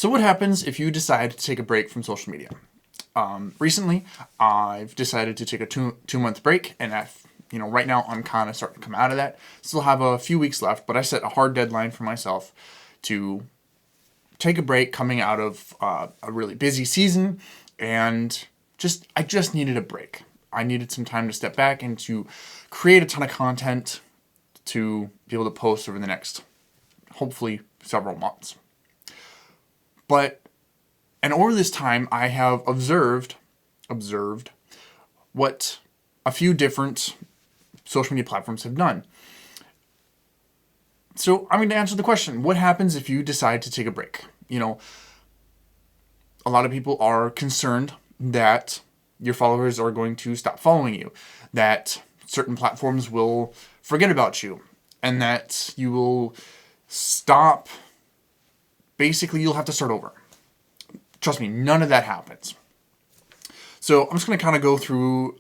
So what happens if you decide to take a break from social media? Recently, I've decided to take a two-month break, and right now I'm kind of starting to come out of that. Still have a few weeks left, but I set a hard deadline for myself to take a break coming out of a really busy season, and I just needed a break. I needed some time to step back and to create a ton of content to be able to post over the next, hopefully, several months. And over this time, I have observed what a few different social media platforms have done. So I'm going to answer the question, what happens if you decide to take a break? A lot of people are concerned that your followers are going to stop following you, that certain platforms will forget about you, and that you will stop. Basically, you'll have to start over. Trust me, none of that happens. So I'm just going to kind of go through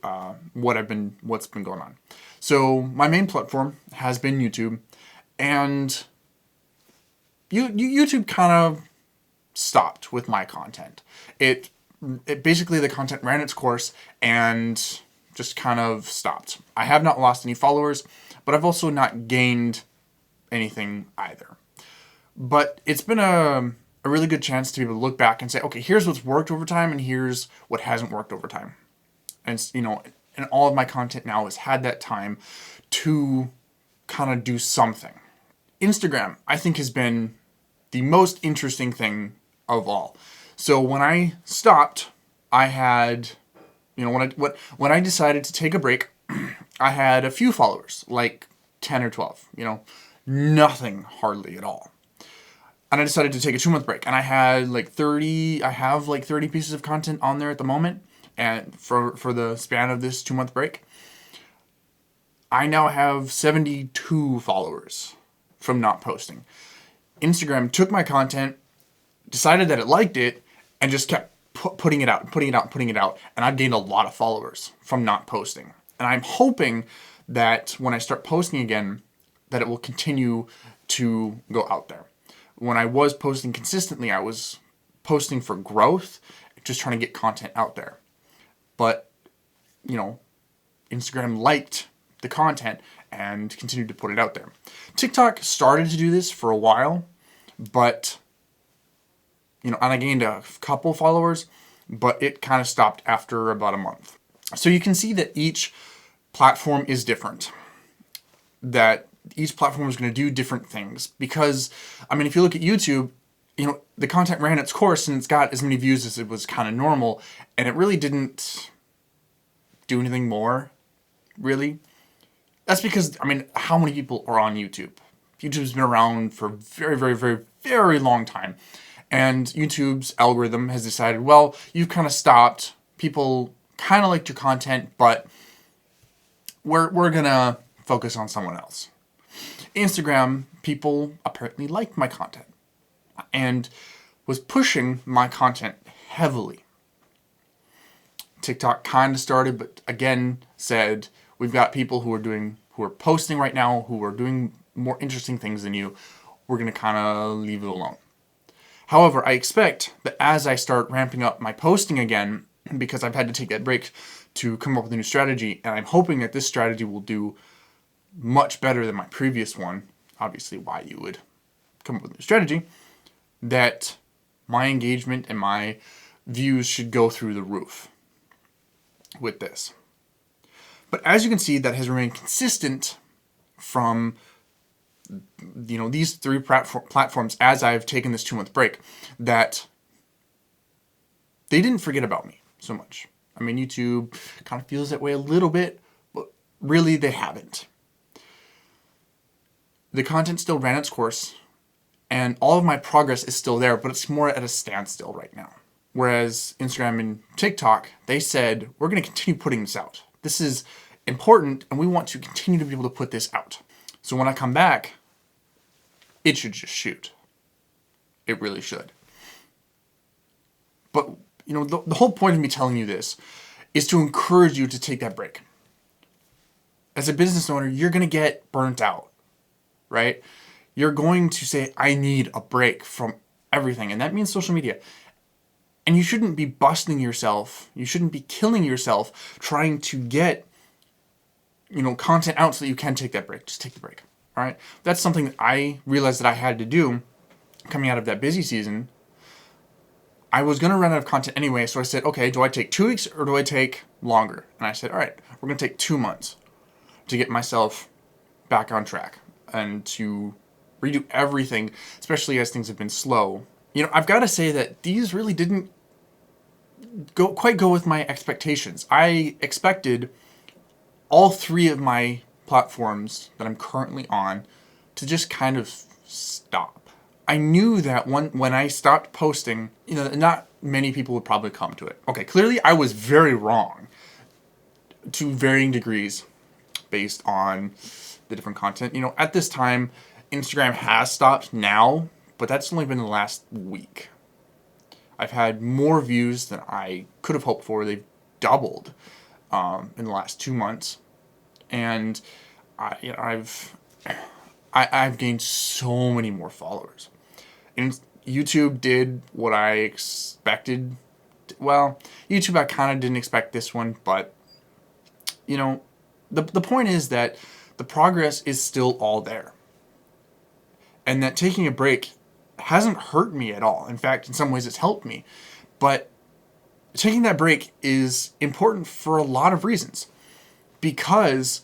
what's been going on. So my main platform has been YouTube, and YouTube kind of stopped with my content. It basically, the content ran its course and just kind of stopped. I have not lost any followers, but I've also not gained anything either. But it's been a really good chance to be able to look back and say, okay, here's what's worked over time and here's what hasn't worked over time. And and all of my content now has had that time to kind of do something. Instagram, I think, has been the most interesting thing of all. So when I stopped, I had, when I decided to take a break, I had a few followers, like 10 or 12, nothing hardly at all. And I decided to take a 2-month break, and I have like 30 pieces of content on there at the moment. And for the span of this 2-month break, I now have 72 followers from not posting. Instagram took my content, decided that it liked it, and just kept putting it out. And I've gained a lot of followers from not posting. And I'm hoping that when I start posting again, that it will continue to go out there. When I was posting consistently, I was posting for growth, just trying to get content out there. But, Instagram liked the content and continued to put it out there. TikTok started to do this for a while, but, and I gained a couple followers, but it kind of stopped after about a month. So you can see that each platform is different. That each platform is going to do different things. Because, if you look at YouTube, the content ran its course and it's got as many views as it was kind of normal, and it really didn't do anything more, really. That's because, how many people are on YouTube? YouTube's been around for a very, very, very, very long time. And YouTube's algorithm has decided, well, you've kind of stopped. People kind of liked your content, but we're going to focus on someone else. Instagram, people apparently liked my content and was pushing my content heavily. TikTok kind of started, but again said, we've got people who are posting right now, who are doing more interesting things than you. We're going to kind of leave it alone. However, I expect that as I start ramping up my posting again, because I've had to take that break to come up with a new strategy, and I'm hoping that this strategy will do much better than my previous one, obviously why you would come up with a new strategy, that my engagement and my views should go through the roof with this. But as you can see, that has remained consistent from these three platforms as I've taken this 2-month break, that they didn't forget about me so much. YouTube kind of feels that way a little bit, but really they haven't. The content still ran its course, and all of my progress is still there, but it's more at a standstill right now. Whereas Instagram and TikTok, they said, we're going to continue putting this out. This is important, and we want to continue to be able to put this out. So when I come back, it should just shoot. It really should. But, the whole point of me telling you this is to encourage you to take that break. As a business owner, you're going to get burnt out, right? You're going to say, I need a break from everything, and that means social media. And you shouldn't be busting yourself. You shouldn't be killing yourself trying to get, content out so that you can take that break. Just take the break. All right. That's something that I realized that I had to do coming out of that busy season. I was going to run out of content anyway. So I said, okay, do I take 2 weeks or do I take longer? And I said, all right, we're going to take 2 months to get myself back on track and to redo everything, especially as things have been slow. I've got to say that these really didn't quite go with my expectations. I expected all 3 of my platforms that I'm currently on to just kind of stop. I knew that when I stopped posting, not many people would probably come to it. Okay, clearly I was very wrong to varying degrees based on the different content. At this time, Instagram has stopped now, but that's only been the last week. I've had more views than I could have hoped for. They've doubled in the last 2 months, and I've gained so many more followers. And YouTube did what I expected. Well, YouTube, I kind of didn't expect this one, but the point is that the progress is still all there, and that taking a break hasn't hurt me at all. In fact, in some ways it's helped me. But taking that break is important for a lot of reasons. Because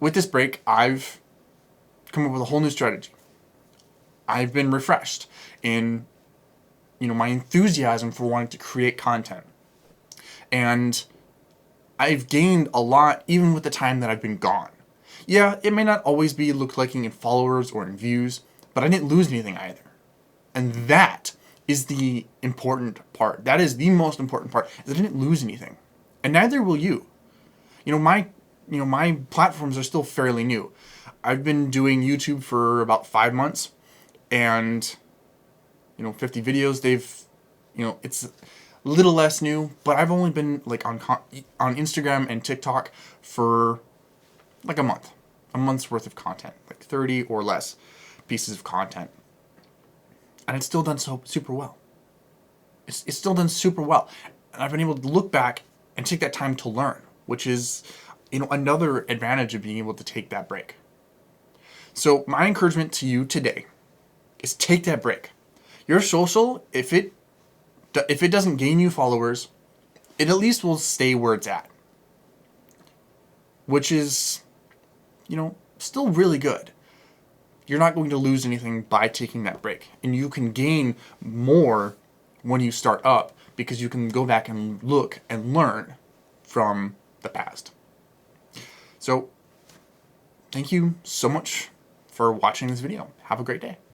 with this break, I've come up with a whole new strategy. I've been refreshed in, my enthusiasm for wanting to create content. And I've gained a lot even with the time that I've been gone. Yeah, it may not always be looking in followers or in views, but I didn't lose anything either. And that is the important part. That is the most important part. Is I didn't lose anything, and neither will you. My platforms are still fairly new. I've been doing YouTube for about 5 months, and 50 videos. It's a little less new, but I've only been on Instagram and TikTok for a month's worth of content, 30 or less pieces of content. And it's still done so super well. It's still done super well. And I've been able to look back and take that time to learn, which is, another advantage of being able to take that break. So my encouragement to you today is take that break. Your social, if it doesn't gain you followers, it at least will stay where it's at, which is, still really good. You're not going to lose anything by taking that break. And you can gain more when you start up because you can go back and look and learn from the past. So, thank you so much for watching this video. Have a great day.